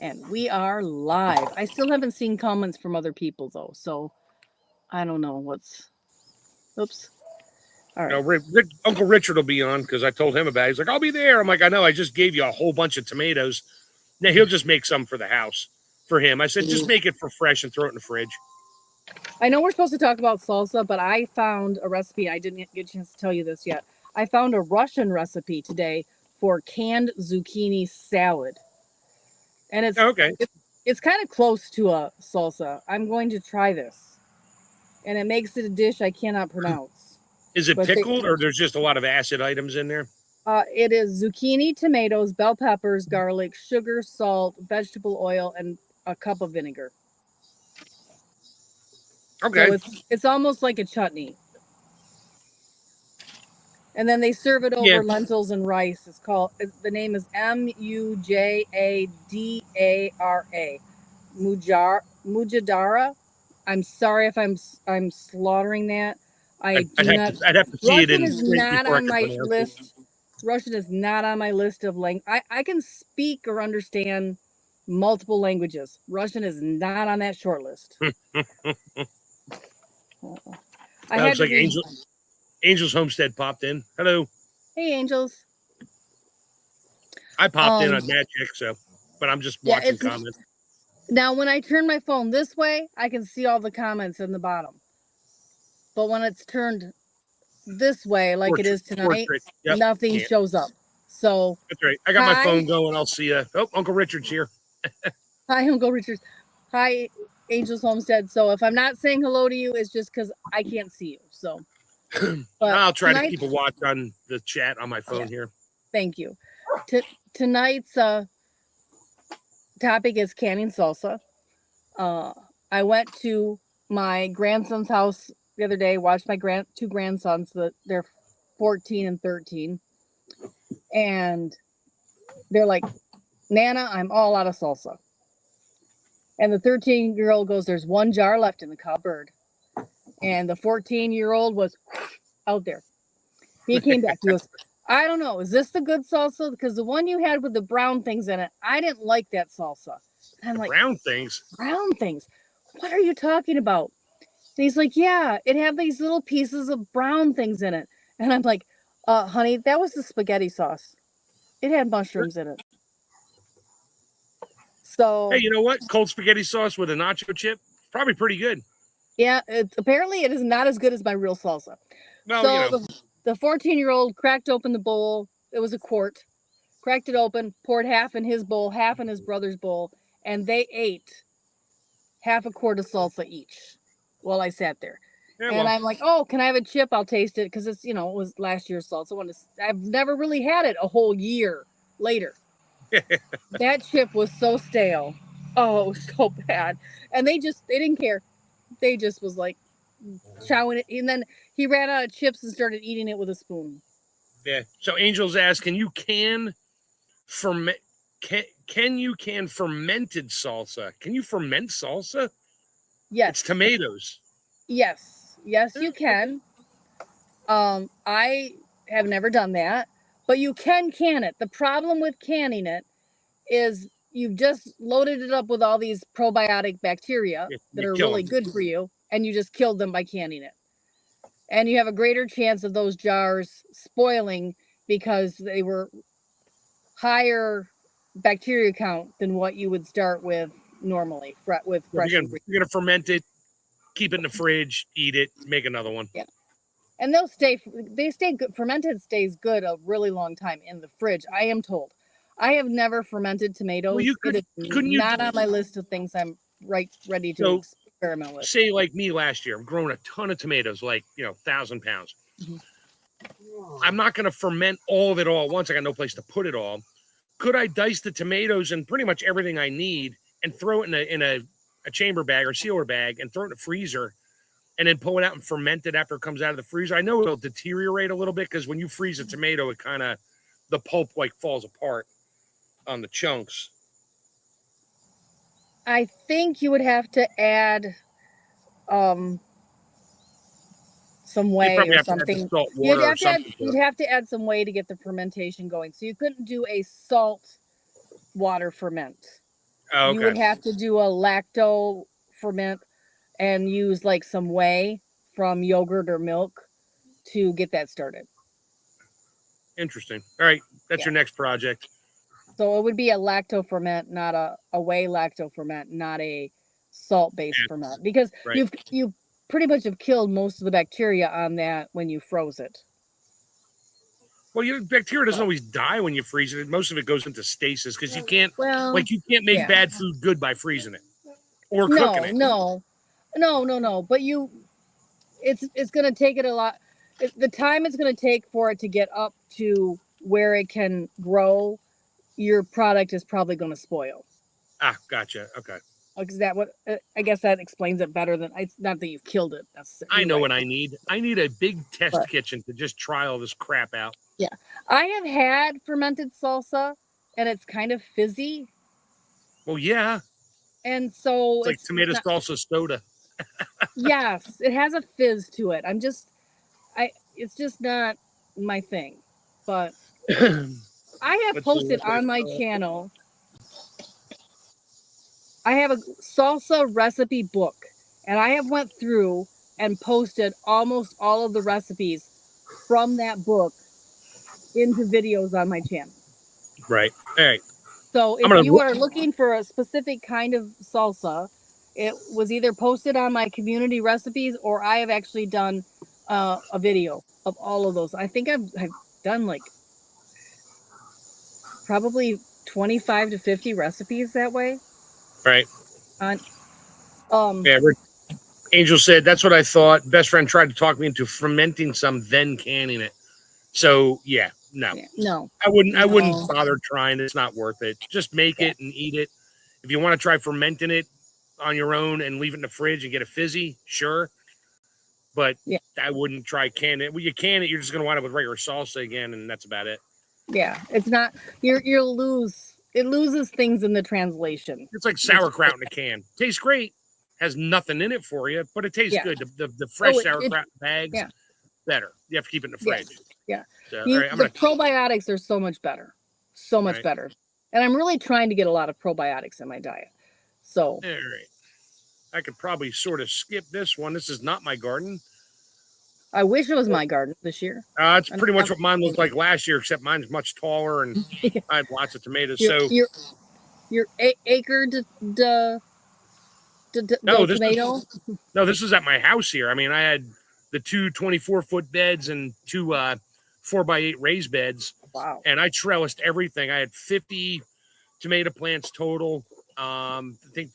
And we are live. I still haven't seen comments from other people though, so I don't know what's. Oops. All right. Uncle Richard will be on because I told him about it. He's like, I'll be there. I'm like, I know. I just gave you a whole bunch of tomatoes. Now he'll just make some for the house for him. I said, just make it for fresh and throw it in the fridge. I know we're supposed to talk about salsa, but I found a recipe. I didn't get a chance to tell you this yet. I found a Russian recipe today for canned zucchini salad, and Okay. it's kind of close to a salsa. I'm going to try this, and it makes it a dish I cannot pronounce. Is it pickled or there's just a lot of acid items in there? It is zucchini, tomatoes, bell peppers, garlic, sugar, salt, vegetable oil, and a cup of vinegar. Okay. So it's almost like a chutney. And then they serve it over lentils and rice. The name is Mujadara. Mujadara. I'm sorry if I'm slaughtering that. I'd have to see Russian it in is not on my list. Russian is not on my list of language. I can speak or understand multiple languages. Russian is not on that short list. Looks like Angel's Homestead popped in. Hello. Hey, Angels. I popped in on Magic, but I'm just watching comments. Now, when I turn my phone this way, I can see all the comments in the bottom. But when it's turned this way, like it is tonight, nothing shows up. So that's right. I got my phone going. I'll see you. Oh, Uncle Richard's here. Hi, Uncle Richard. Hi, Angel's Homestead. So if I'm not saying hello to you, it's just because I can't see you. So I'll try to keep a watch on the chat on my phone here. Thank you. Tonight's topic is canning salsa. I went to my grandson's house the other day, watched my two grandsons, they're 14 and 13. And they're like, Nana, I'm all out of salsa. And the 13-year-old goes, there's one jar left in the cupboard. And the 14-year-old was out there. He came back. He goes, I don't know. Is this the good salsa? Because the one you had with the brown things in it, I didn't like that salsa. And I'm like, brown things? Brown things? What are you talking about? And he's like, yeah, it had these little pieces of brown things in it. And I'm like, honey, that was the spaghetti sauce. It had mushrooms in it. So hey, you know what? Cold spaghetti sauce with a nacho chip, probably pretty good. Yeah, apparently it is not as good as my real salsa. Well, so the 14-year-old cracked open the bowl. It was a quart. Cracked it open, poured half in his bowl, half in his brother's bowl, and they ate half a quart of salsa each while I sat there. Yeah, I'm like, oh, can I have a chip? I'll taste it because it's, it was last year's salsa. I've never really had it a whole year later. That chip was so stale. Oh, it was so bad. And they didn't care. They just was like chowing it. And then he ran out of chips and started eating it with a spoon. Yeah. So Angel's asking, you can fermented salsa? Can you ferment salsa? Yes. It's tomatoes. Yes, you can. I have never done that, but you can can it. The problem with canning it is you've just loaded it up with all these probiotic bacteria that are really good for you, and you just killed them by canning it. And you have a greater chance of those jars spoiling because they were higher bacteria count than what you would start with normally with fresh. You're gonna ferment it, keep it in the fridge, eat it, make another one. Yeah. And they stay good. Fermented stays good a really long time in the fridge, I am told. I have never fermented tomatoes. Well, it is not on my list of things I'm ready to experiment with. Say like me last year, I'm growing a ton of tomatoes, like 1,000 pounds. Mm-hmm. I'm not going to ferment all of it all at once. I got no place to put it all. Could I dice the tomatoes and pretty much everything I need and throw it in a chamber bag or sealer bag and throw it in the freezer and then pull it out and ferment it after it comes out of the freezer? I know it'll deteriorate a little bit because when you freeze a tomato, it kind of, the pulp falls apart on the chunks. I think you would have to add some whey or something. You'd have to add some whey to get the fermentation going. So you couldn't do a salt water ferment. Oh, okay. You would have to do a lacto ferment and use like some whey from yogurt or milk to get that started. Interesting. All right. That's your next project. So it would be a lacto ferment, not a whey lacto ferment, not a salt-based ferment, because you've pretty much have killed most of the bacteria on that when you froze it. Well, your bacteria doesn't always die when you freeze it. Most of it goes into stasis because you can't make bad food good by freezing it or cooking it. No. But it's going to take it a lot. The time it's going to take for it to get up to where it can grow, your product is probably going to spoil. Ah, gotcha. Okay. Is that what? I guess that explains it better than not that you've killed it. I know what I need. I need a big test kitchen to just try all this crap out. Yeah, I have had fermented salsa, and it's kind of fizzy. Well, yeah. And so it's like tomato salsa soda. Yes, it has a fizz to it. It's just not my thing. But I have posted on my channel. I have a salsa recipe book, and I have went through and posted almost all of the recipes from that book into videos on my channel. Right. All right. So if you are looking for a specific kind of salsa, it was either posted on my community recipes, or I have actually done a video of all of those. I think I've done like probably 25 to 50 recipes that way. Right. Angel said, that's what I thought. Best friend tried to talk me into fermenting some, then canning it. So yeah, no. I wouldn't bother trying. It's not worth it. Just make it and eat it. If you want to try fermenting it on your own and leave it in the fridge and get a fizzy, sure. But I wouldn't try canning it. When you can it, you're just gonna wind up with regular salsa again, and that's about it. Yeah, it's not. You'll lose. It loses things in the translation. It's like sauerkraut in a can. Tastes great. Has nothing in it for you, but it tastes good. The fresh sauerkraut bags, better. You have to keep it in the fridge. Yeah. So, the probiotics are so much better. So much better. And I'm really trying to get a lot of probiotics in my diet. So. All right. I could probably sort of skip this one. This is not my garden. I wish it was my garden this year. It's pretty much what mine looked like last year, except mine's much taller and I had lots of tomatoes. Your acre tomato? No, this was at my house here. I mean, I had the 2 24-foot beds and 2 4x8 raised beds. Wow. And I trellised everything. I had 50 tomato plants total. I think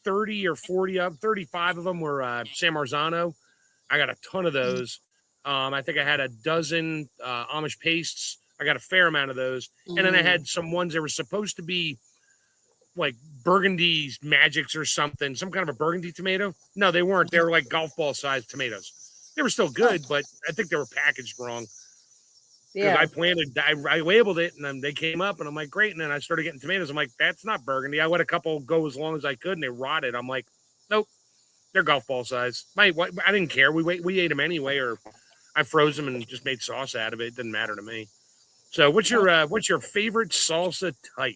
30 or 40 of 35 of them were San Marzano. I got a ton of those. I think I had a dozen Amish pastes. I got a fair amount of those. And then I had some ones that were supposed to be like burgundy magics or something, some kind of a burgundy tomato. No, they weren't. They were like golf ball sized tomatoes. They were still good, but I think they were packaged wrong. Because I labeled it, and then they came up, and I'm like, great. And then I started getting tomatoes. I'm like, that's not burgundy. I let a couple go as long as I could, and they rotted. I'm like, nope, they're golf ball size. I didn't care. We ate them anyway, or I froze them and just made sauce out of it. It didn't matter to me. So, what's your favorite salsa type?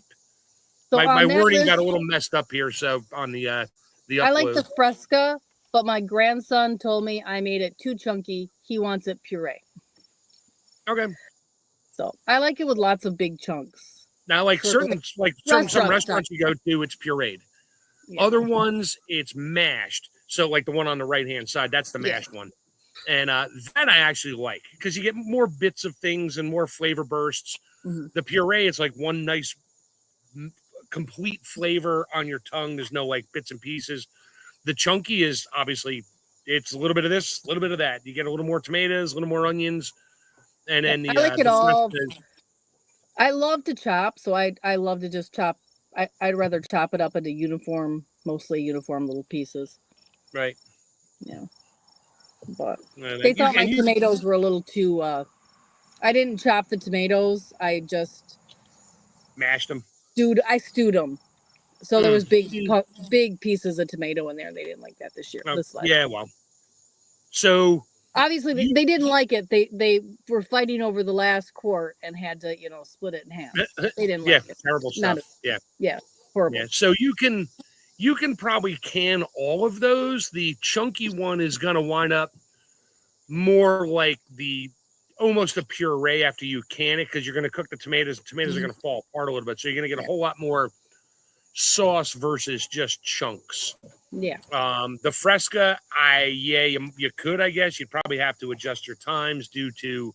So my wording got a little messed up here. So on the upload. I like the Fresca, but my grandson told me I made it too chunky. He wants it puree. Okay. So I like it with lots of big chunks. Now, some restaurants you go to, it's pureed. Yeah. Other ones, it's mashed. So like the one on the right-hand side, that's the mashed one. And that I actually like because you get more bits of things and more flavor bursts. Mm-hmm. The puree, it's like one nice complete flavor on your tongue. There's no like bits and pieces. The chunky is obviously it's a little bit of this, a little bit of that. You get a little more tomatoes, a little more onions, and then I like it all. I love to chop, so I love to just chop. I'd rather chop it up into mostly uniform little pieces. Right. Yeah. But they thought my tomatoes were a little too. I didn't chop the tomatoes. I just mashed them. I stewed them, so there was big pieces of tomato in there. They didn't like that this year. Yeah, well, so obviously they didn't like it. They were fighting over the last quart and had to split it in half. They didn't like it. Terrible stuff. Yeah. horrible. Yeah, so you can probably can all of those. The chunky one is going to wind up more like almost a puree after you can it, because you're going to cook the tomatoes. The tomatoes are going to fall apart a little bit, so you're going to get a whole lot more sauce versus just chunks. Yeah. The Fresca, you could, I guess. You'd probably have to adjust your times due to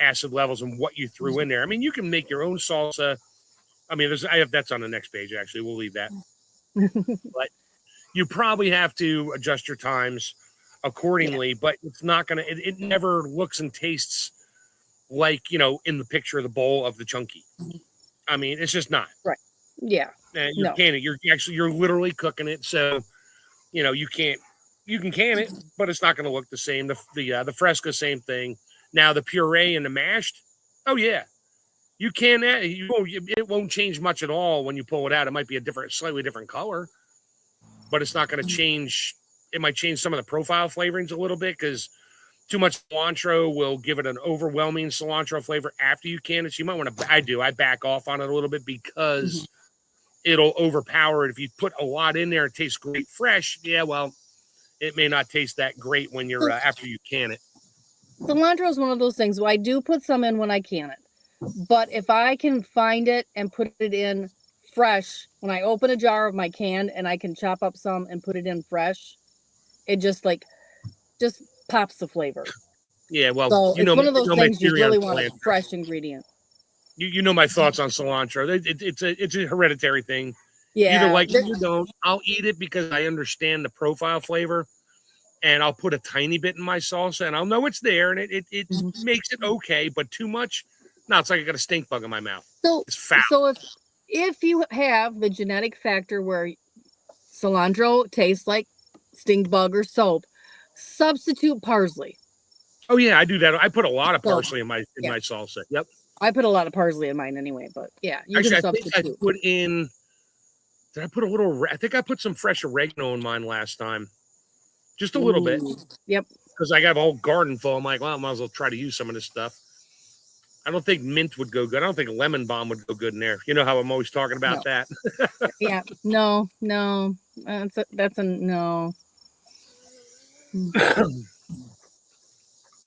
acid levels and what you threw in there. I mean, you can make your own salsa. I mean, that's on the next page, actually. We'll leave that. But you probably have to adjust your times accordingly, but it's not going to, it never looks and tastes like, in the picture of the bowl of the chunky. I mean, it's just not. Right. Yeah. And you're literally cooking it. So, you can can it, but it's not going to look the same. The Fresca, same thing. Now the puree and the mashed, oh yeah, you can. It won't change much at all when you pull it out. It might be slightly different color, but it's not going to change. It might change some of the profile flavorings a little bit, because too much cilantro will give it an overwhelming cilantro flavor after you can it. So you might want to. I back off on it a little bit, because it'll overpower it. If you put a lot in there, it tastes great fresh. Yeah, well, it may not taste that great when you're after you can it. Cilantro is one of those things. Well, I do put some in when I can it, but if I can find it and put it in fresh, when I open a jar of my can and I can chop up some and put it in fresh, it just pops the flavor. Yeah, well, so it's one of those things you really want a fresh ingredient. You know my thoughts on cilantro. It's a hereditary thing. Yeah, either like it or don't. I'll eat it because I understand the profile flavor, and I'll put a tiny bit in my salsa, and I'll know it's there, and it makes it okay. But too much, no, it's like I got a stink bug in my mouth. So it's foul. So if you have the genetic factor where cilantro tastes like stink bug or soap, substitute parsley. Oh yeah, I do that. I put a lot of parsley in my salsa. Yep. I put a lot of parsley in mine anyway, but yeah, you can substitute. I think I put in. Did I put a little? I think I put some fresh oregano in mine last time, just a little bit. Yep. Because I got a whole garden full. I'm like, well, I might as well try to use some of this stuff. I don't think mint would go good. I don't think lemon balm would go good in there. You know how I'm always talking about that. Yeah. No. That's a no. All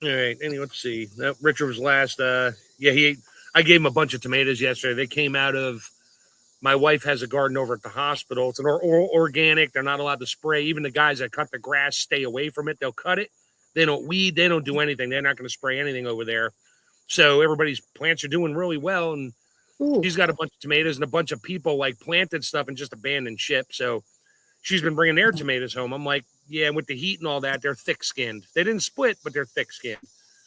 right. Anyway, let's see. Richard was last. I gave him a bunch of tomatoes yesterday. They came out of. My wife has a garden over at the hospital. It's an organic. They're not allowed to spray. Even the guys that cut the grass stay away from it. They'll cut it. They don't weed. They don't do anything. They're not going to spray anything over there. So everybody's plants are doing really well. And she's got a bunch of tomatoes, and a bunch of people planted stuff and just abandoned ship. So she's been bringing their tomatoes home. I'm like, yeah, with the heat and all that, they're thick-skinned. They didn't split, but they're thick-skinned.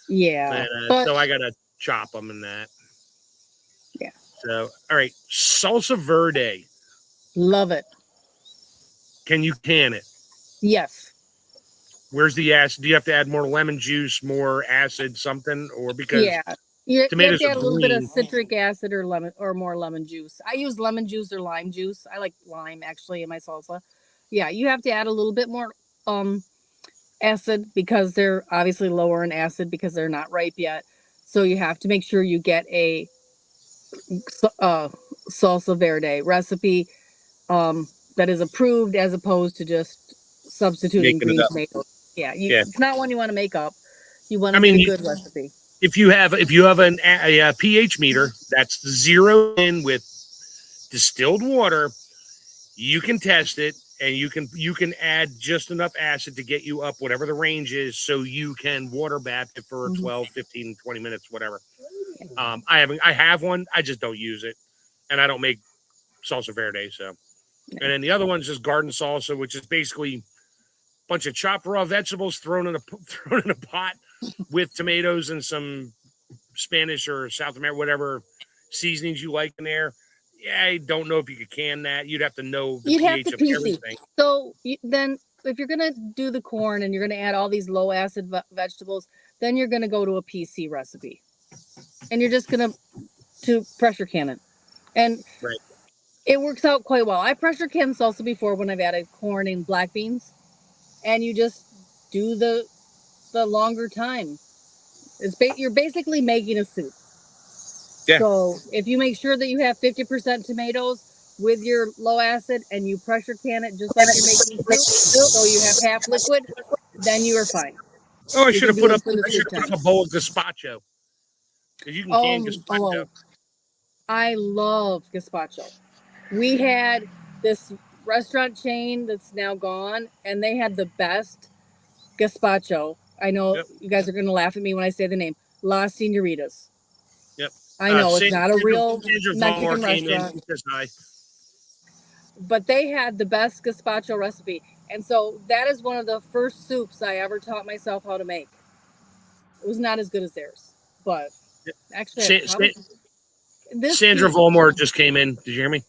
Yeah. So I got to chop them in that. Yeah. So, all right, salsa verde. Love it. Can you can it? Yes. Where's the acid? Do you have to add more lemon juice, more acid, something, or because tomatoes you have to add a little bit of citric acid or more lemon juice. I use lemon juice or lime juice. I like lime actually in my salsa. Yeah, you have to add a little bit more acid because they're obviously lower in acid because they're not ripe yet. So you have to make sure you get a salsa verde recipe that is approved, as opposed to just substituting green tomatoes. Yeah, it's not one you want to make up. You want to make a good recipe. If you have a pH meter that's zeroed in with distilled water, you can test it, and you can add just enough acid to get you up whatever the range is, so you can water bath it for 12, 15, 20 minutes, whatever. I have one. I just don't use it, and I don't make salsa verde. So, and then the other one's just garden salsa, which is basically a bunch of chopped raw vegetables thrown in a pot with tomatoes and some Spanish or South American, whatever seasonings you like in there. Yeah, I don't know if you could can that. You'd have to know the pH of everything. So then, if you're going to do the corn and you're going to add all these low acid vegetables, then you're going to go to a PC recipe, and you're just going to pressure can it, and it works out quite well. I pressure canned salsa before when I've added corn and black beans, and you just do the longer time. You're basically making a soup. Yeah. So if you make sure that you have 50% tomatoes, with your low acid and you pressure can it just like you're making soup, so you have half liquid, then you are fine. Oh, I should have put up a bowl of gazpacho. Because you can can gazpacho. I love gazpacho. We had this restaurant chain that's now gone, and they had the best gazpacho. I know you guys are going to laugh at me when I say the name. Las Senoritas. Yep. I know it's not a real Mexican restaurant. But they had the best gazpacho recipe. And so that is one of the first soups I ever taught myself how to make. It was not as good as theirs, but actually, Sandra Volmore just came in. Did you hear me?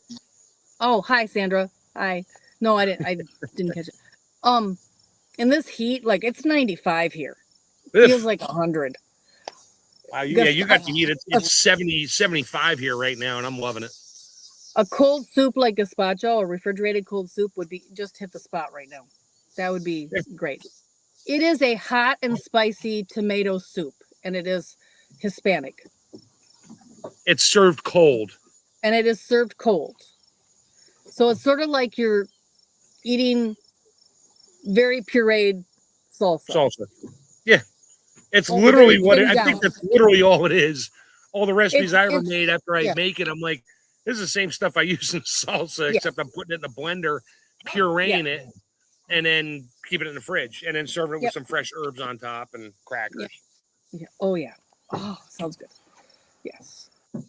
Oh, hi, Sandra. Hi. No, I didn't. I didn't catch it. In this heat, like it's 95 here. It feels like 100. Wow, yeah, you got to heat it. It's 70, 75 here right now, and I'm loving it. A cold soup like gazpacho, a refrigerated cold soup would be just hit the spot right now. That would be great. It is a hot and spicy tomato soup, and it is Hispanic. It's served cold. And it is served cold. So it's sort of like you're eating very pureed salsa. Yeah. It's literally I think that's literally all it is. All the recipes I ever made after I make it, I'm like, this is the same stuff I use in salsa, except I'm putting it in the blender, pureeing it, and then keeping it in the fridge, and then serving it with some fresh herbs on top and crackers. Yeah. Oh, yeah. Oh, sounds good. Yes. All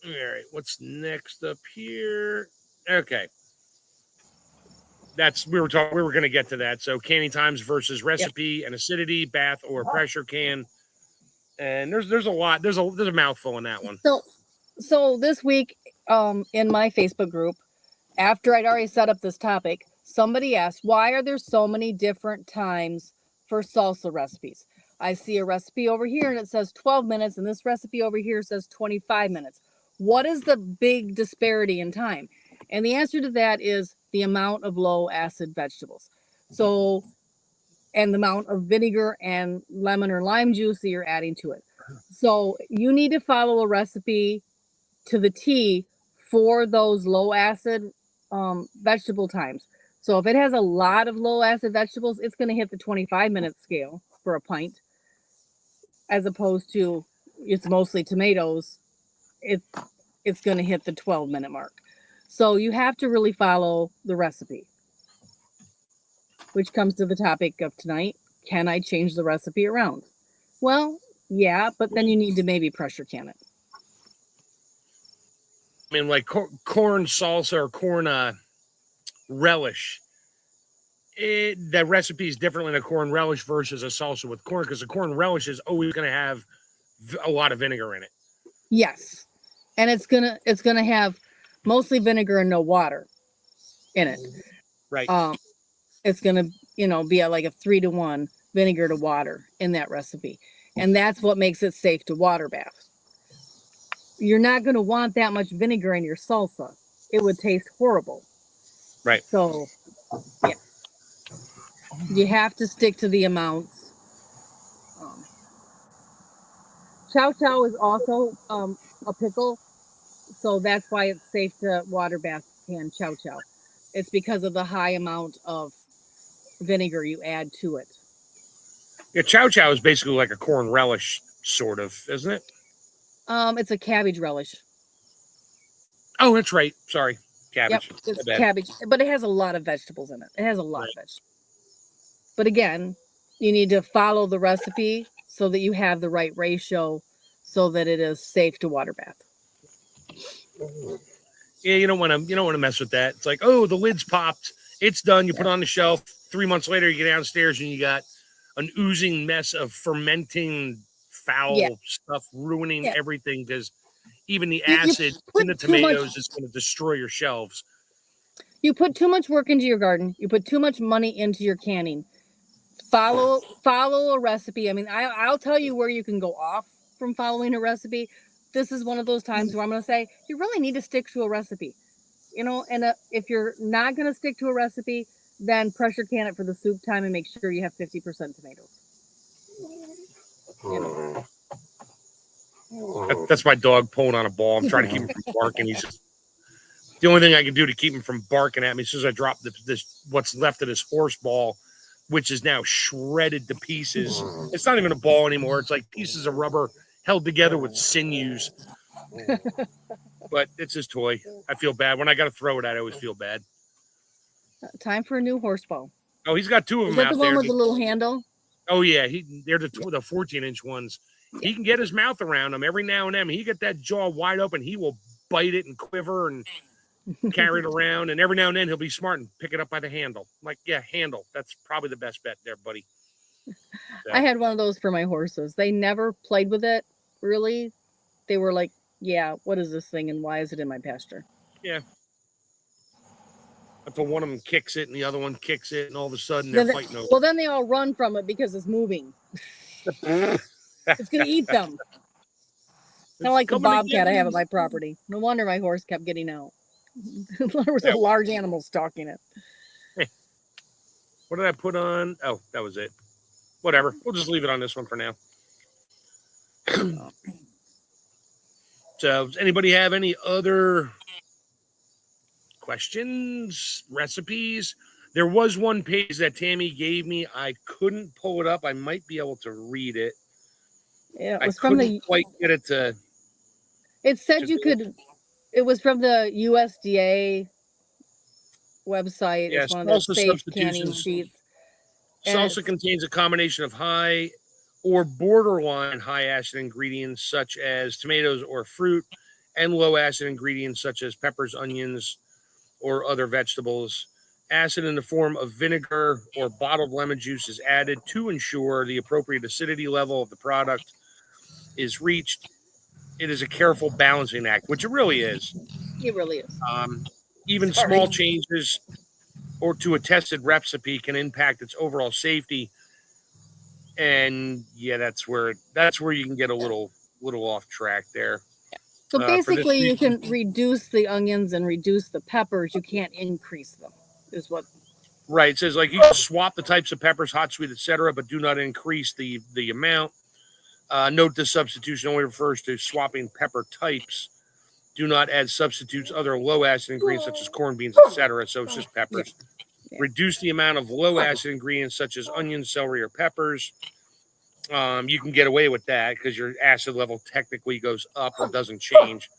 right. What's next up here? Okay. We were going to get to that. So canning times versus recipe and acidity, bath or pressure can. And there's a lot. There's a mouthful in that one. So this week, in my Facebook group, after I'd already set up this topic, somebody asked, why are there so many different times for salsa recipes? I see a recipe over here and it says 12 minutes, and this recipe over here says 25 minutes. What is the big disparity in time? And the answer to that is the amount of low acid vegetables. So, and the amount of vinegar and lemon or lime juice that you're adding to it. So you need to follow a recipe to the T for those low acid vegetable times. So if it has a lot of low acid vegetables, it's going to hit the 25-minute scale for a pint, as opposed to it's mostly tomatoes. It's going to hit the 12-minute mark. So you have to really follow the recipe, which comes to the topic of tonight. Can I change the recipe around? Well, yeah, but then you need to maybe pressure can it. I mean, like corn salsa or corn relish. That recipe is different than a corn relish versus a salsa with corn, because the corn relish is always going to have a lot of vinegar in it. Yes, and it's gonna have mostly vinegar and no water in it. Right. It's gonna be like a 3-to-1 vinegar to water in that recipe, and that's what makes it safe to water bath. You're not going to want that much vinegar in your salsa. It would taste horrible. Right. So, yeah. You have to stick to the amounts. Chow chow is also a pickle, so that's why it's safe to water bath can chow chow. It's because of the high amount of vinegar you add to it. Yeah, chow chow is basically like a corn relish, sort of, isn't it? It's a cabbage relish. Oh, that's right. Sorry, cabbage. Yep, it's cabbage, but it has a lot of vegetables in it. It has a lot of vegetables. But again, you need to follow the recipe so that you have the right ratio, so that it is safe to water bath. Yeah, you don't want to mess with that. It's like, oh, the lid's popped. It's done. You put it on the shelf. 3 months later, you get downstairs and you got an oozing mess of fermenting foul stuff, ruining everything, because even the acid in the tomatoes is going to destroy your shelves. You put too much work into your garden. You put too much money into your canning. Follow a recipe. I mean, I'll tell you where you can go off from following a recipe. This is one of those times where I'm going to say you really need to stick to a recipe. And if you're not going to stick to a recipe, then pressure can it for the soup time and make sure you have 50% tomatoes. That's my dog pulling on a ball. I'm trying to keep him from barking. He's just The only thing I can do to keep him from barking at me as soon as I drop this what's left of this horse ball, which is now shredded to pieces. It's not even a ball anymore. It's like pieces of rubber held together with sinews. But it's his toy. I feel bad. When I got to throw it at, I always feel bad. Time for a new horse ball. Oh, he's got two of them out there. Is that the one with the little handle? Oh, yeah. They're the 14-inch ones. He can get his mouth around them every now and then. He get that jaw wide open. He will bite it and quiver and carry it around. And every now and then he'll be smart and pick it up by the handle. I'm like, yeah, handle. That's probably the best bet there, buddy. So. I had one of those for my horses. They never played with it, really. They were like, yeah, what is this thing and why is it in my pasture? Yeah. Until one of them kicks it and the other one kicks it, and all of a sudden they're fighting over it. Well, then they all run from it because it's moving. It's going to eat them. Kind of like the bobcat I have at my property. No wonder my horse kept getting out. There was a large animal stalking it. Hey. What did I put on? Oh, that was it. Whatever. We'll just leave it on this one for now. So, does anybody have any other questions, recipes? There was one page that Tammy gave me. I couldn't pull it up. I might be able to read it. Yeah, it was from the. Quite get it to. It said you could. It was from the USDA website. Yes, it's one of the safe canning sheets. Salsa contains a combination of high or borderline high acid ingredients such as tomatoes or fruit, and low acid ingredients such as peppers, onions, or other vegetables. Acid in the form of vinegar or bottled lemon juice is added to ensure the appropriate acidity level of the product is reached. It is a careful balancing act, which it really is. It really is. Even small changes or to a tested recipe can impact its overall safety. And yeah, that's where you can get a little off track there. So basically, you can reduce the onions and reduce the peppers. You can't increase them. Is what. Right. It says like you can swap the types of peppers, hot, sweet, etc., but do not increase the amount. Note this substitution only refers to swapping pepper types. Do not add substitutes, other low acid ingredients such as corned beans, etc. So it's just peppers. Yeah. Reduce the amount of low acid ingredients such as onions, celery, or peppers. You can get away with that because your acid level technically goes up or doesn't change.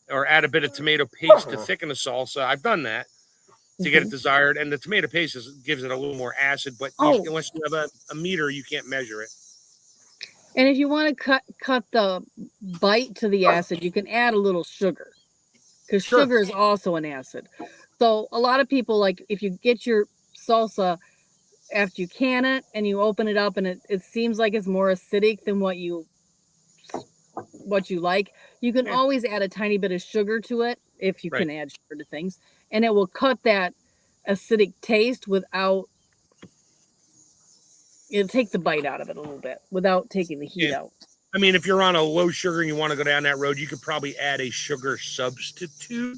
Or add a bit of tomato paste to thicken the salsa. I've done that to get it desired. And the tomato paste gives it a little more acid, but unless you have a meter, you can't measure it. And if you want to cut the bite to the acid, you can add a little sugar because sugar is also an acid. So a lot of people, like if you get your salsa after you can it and you open it up and it seems like it's more acidic than what you like, you can always add a tiny bit of sugar to it if you can add sugar to things, and it will cut that acidic taste without. It'll take the bite out of it a little bit without taking the heat out. I mean, if you're on a low sugar and you want to go down that road, you could probably add a sugar substitute,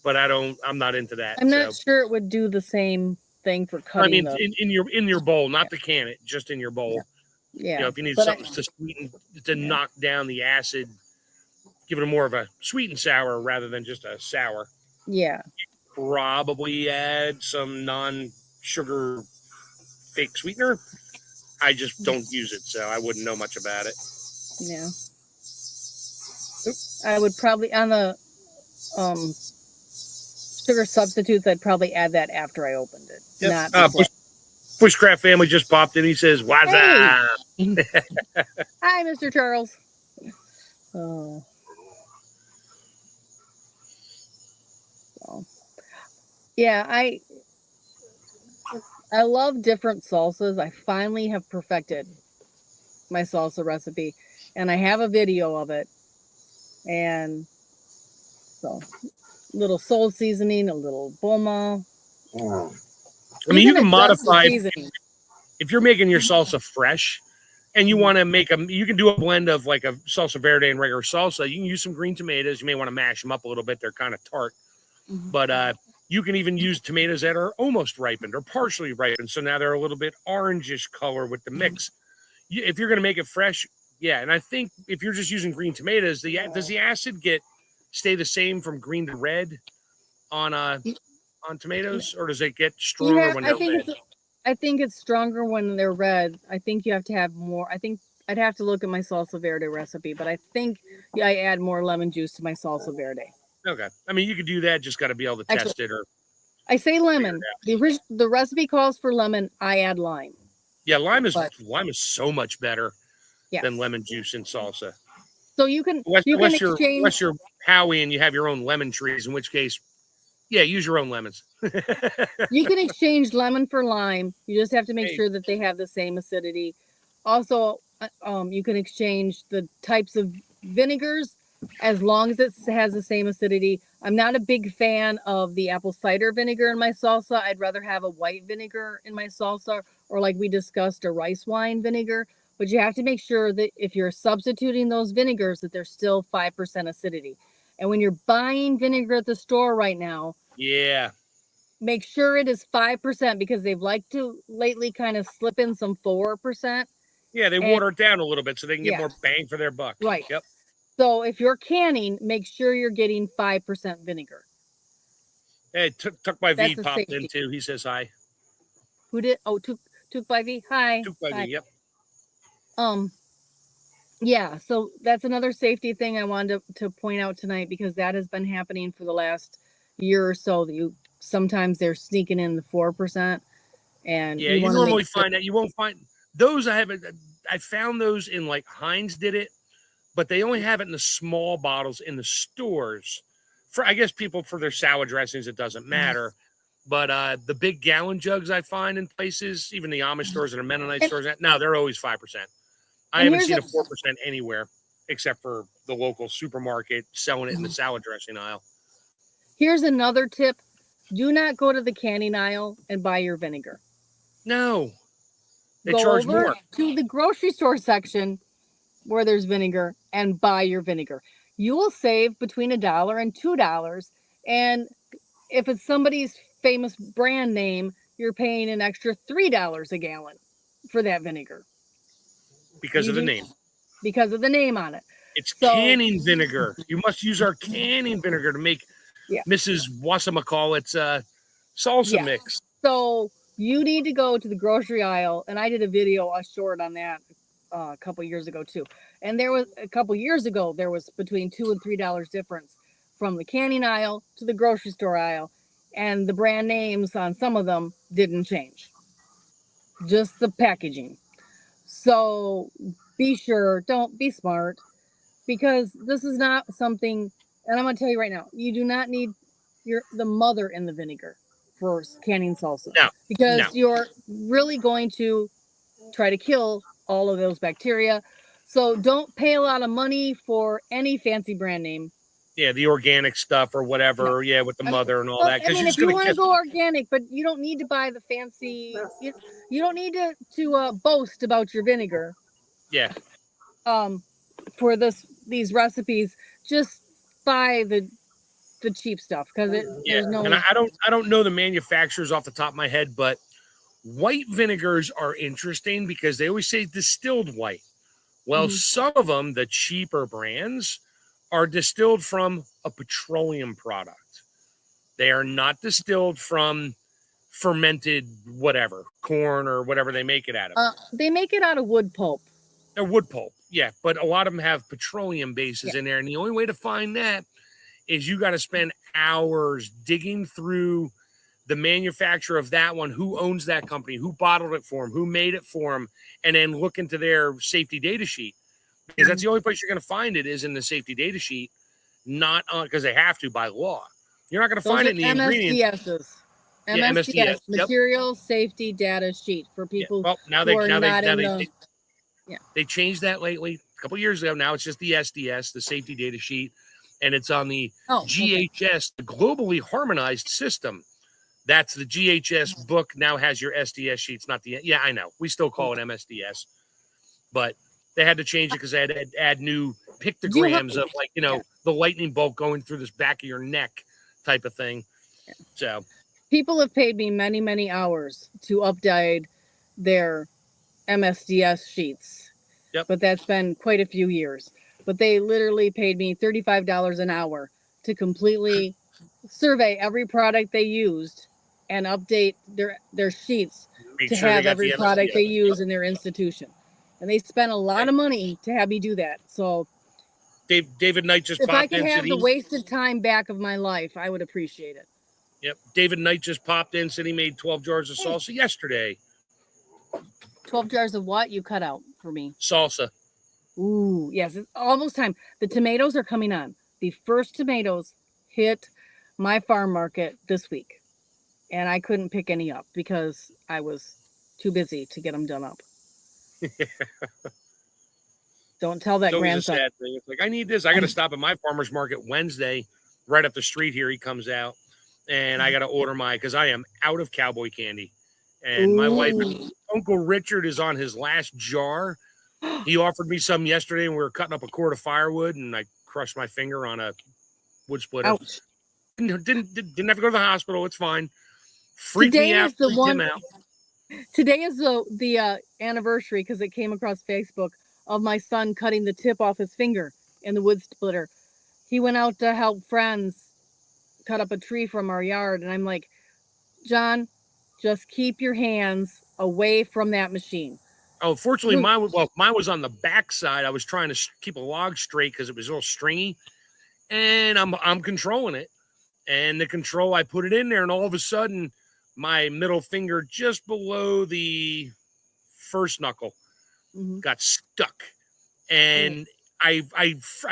but I'm not into that. I'm not sure it would do the same thing for cutting. I mean, in your bowl, not to can it, just in your bowl. Yeah. You know, if you need something to sweeten, to knock down the acid, give it more of a sweet and sour rather than just a sour. Yeah. Probably add some non-sugar fake sweetener. I just don't use it, so I wouldn't know much about it. Yeah. I would probably, on the sugar substitutes, I'd probably add that after I opened it. Yep. Bushcraft family just popped in. He says, "What's up?" Hi, Mr. Charles. Oh. So. Yeah, I love different salsas. I finally have perfected my salsa recipe, and I have a video of it. And so, little soul seasoning, a little boma. I mean, you can modify if you're making your salsa fresh, and you want to you can do a blend of like a salsa verde and regular salsa. You can use some green tomatoes. You may want to mash them up a little bit. They're kind of tart, but you can even use tomatoes that are almost ripened or partially ripened. So now they're a little bit orangish color with the mix. If you're going to make it fresh, yeah. And I think if you're just using green tomatoes, does the acid stay the same from green to red? on tomatoes, or does it get stronger when they're red? I think it's stronger when they're red. I think you have to have more. I think I'd have to look at my salsa verde recipe, but I think I add more lemon juice to my salsa verde. Okay. I mean, you could do that. Just got to be able to test it. Or I say lemon. The recipe calls for lemon. I add lime. Yeah, lime is so much better than lemon juice in salsa. So you can unless you're Howie and you have your own lemon trees, in which case, yeah, use your own lemons. You can exchange lemon for lime. You just have to make sure that they have the same acidity. Also, you can exchange the types of vinegars as long as it has the same acidity. I'm not a big fan of the apple cider vinegar in my salsa. I'd rather have a white vinegar in my salsa, or like we discussed, a rice wine vinegar. But you have to make sure that if you're substituting those vinegars, that they're still 5% acidity. And when you're buying vinegar at the store right now, make sure it is 5%, because they've liked to lately kind of slip in some 4%. Yeah, they water it down a little bit so they can get more bang for their buck. Right. Yep. So if you're canning, make sure you're getting 5% vinegar. Hey, Took by V popped in too. He says hi. Who did? Oh, Took by V. Hi. Took by V. Yep. Yeah. So that's another safety thing I wanted to point out tonight, because that has been happening for the last year or so. That sometimes they're sneaking in the 4%, and you normally find that you won't find those. I found those in like Heinz did it, but they only have it in the small bottles in the stores. For I guess people for their salad dressings, it doesn't matter. But the big gallon jugs I find in places, even the Amish stores and the Mennonite stores, no, they're always 5%. I haven't seen a 4% anywhere except for the local supermarket selling it in the salad dressing aisle. Here's another tip. Do not go to the canning aisle and buy your vinegar. No. They go charge over more. To the grocery store section where there's vinegar and buy your vinegar. You will save between $1 and $2. And if it's somebody's famous brand name, you're paying an extra $3 a gallon for that vinegar. Because of the name. Because of the name on it. It's canning vinegar. You must use our canning vinegar to make Mrs. Wassamacallit's salsa mix. So you need to go to the grocery aisle, and I did a short on that a couple years ago too. And there was between $2 and $3 difference from the canning aisle to the grocery store aisle, and the brand names on some of them didn't change, just the packaging. So be smart, because this is not something, and I'm going to tell you right now, you do not need the mother in the vinegar for canning salsa. Because you're really going to try to kill all of those bacteria. So don't pay a lot of money for any fancy brand name. Yeah, the organic stuff or whatever. With the mother and all that. I mean, if you want to go organic, but you don't need to buy the fancy. You don't need to boast about your vinegar. Yeah. For these recipes, just buy the cheap stuff, because there's no. And I don't know the manufacturers off the top of my head, but white vinegars are interesting because they always say distilled white. Well, some of them, the cheaper brands, are distilled from a petroleum product. They are not distilled from fermented whatever, corn or whatever they make it out of. They make it out of wood pulp. They're wood pulp, but a lot of them have petroleum bases in there, and the only way to find that is you got to spend hours digging through the manufacturer of that one, who owns that company, who bottled it for them, who made it for them, and then look into their safety data sheet, because that's the only place you're going to find it is in the safety data sheet, not because they have to by law. You're not going to find it in the ingredients. MSDS, Material Safety Data Sheet, for people they changed that lately, a couple years ago. Now it's just the SDS, the Safety Data Sheet, and it's on the GHS, the Globally Harmonized System. That's the GHS book now has your SDS sheets, not the. Yeah, I know. We still call it MSDS, but they had to change it because they had to add new pictograms of the lightning bolt going through this back of your neck type of thing. So people have paid me many, many hours to update their MSDS sheets. But that's been quite a few years. But they literally paid me $35 an hour to completely survey every product they used and update their sheets to have every product they use in their institution. And they spent a lot of money to have me do that. So David Knight just if popped I could have the wasted time back of my life, I would appreciate it. Yep. David Knight just popped in, said he made 12 jars of salsa yesterday. 12 jars of what? You cut out for me. Salsa. Ooh, yes. It's almost time. The tomatoes are coming on. The first tomatoes hit my farm market this week. And I couldn't pick any up because I was too busy to get them done up. Don't tell that grandson. Sad thing. It's like, I need this. I got to stop at my farmer's market Wednesday, right up the street here. He comes out, and I got to order because I am out of cowboy candy. And my wife, Uncle Richard, is on his last jar. He offered me some yesterday, and we were cutting up a cord of firewood, and I crushed my finger on a wood splitter. Ouch. Didn't have to go to the hospital. It's fine. Freaked me out. Today is the anniversary, because it came across Facebook, of my son cutting the tip off his finger in the wood splitter. He went out to help friends cut up a tree from our yard, and I'm like, John, just keep your hands away from that machine. Oh, fortunately, mine was on the back side. I was trying to keep a log straight because it was a little stringy, and I'm controlling it. And the control, I put it in there, and all of a sudden, my middle finger just below the first knuckle got stuck, and I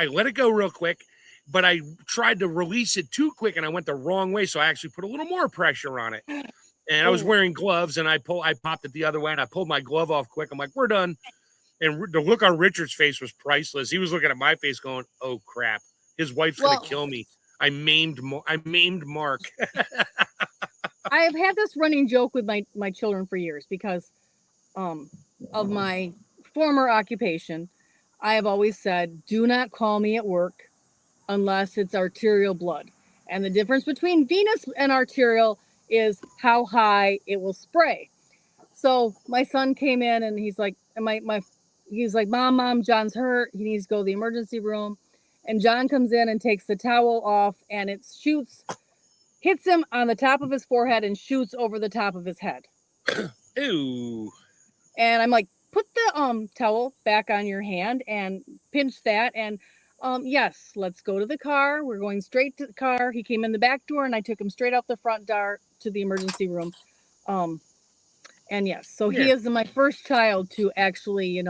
let it go real quick, but I tried to release it too quick, and I went the wrong way, so I actually put a little more pressure on it. And I was wearing gloves, and I popped it the other way, and I pulled my glove off quick. I'm like, we're done. And the look on Richard's face was priceless. He was looking at my face going, oh, crap. His wife's going to kill me. I maimed Mark. I have had this running joke with my children for years because of my former occupation. I have always said, do not call me at work unless it's arterial blood. And the difference between venous and arterial is how high it will spray. So my son came in, and he's like, he's like, Mom, John's hurt. He needs to go to the emergency room. And John comes in and takes the towel off, and it hits him on the top of his forehead and shoots over the top of his head. Ew. And I'm like, put the towel back on your hand and pinch that. And yes, let's go to the car. We're going straight to the car. He came in the back door, and I took him straight out the front door to the emergency room. And yes, so he is my first child to actually,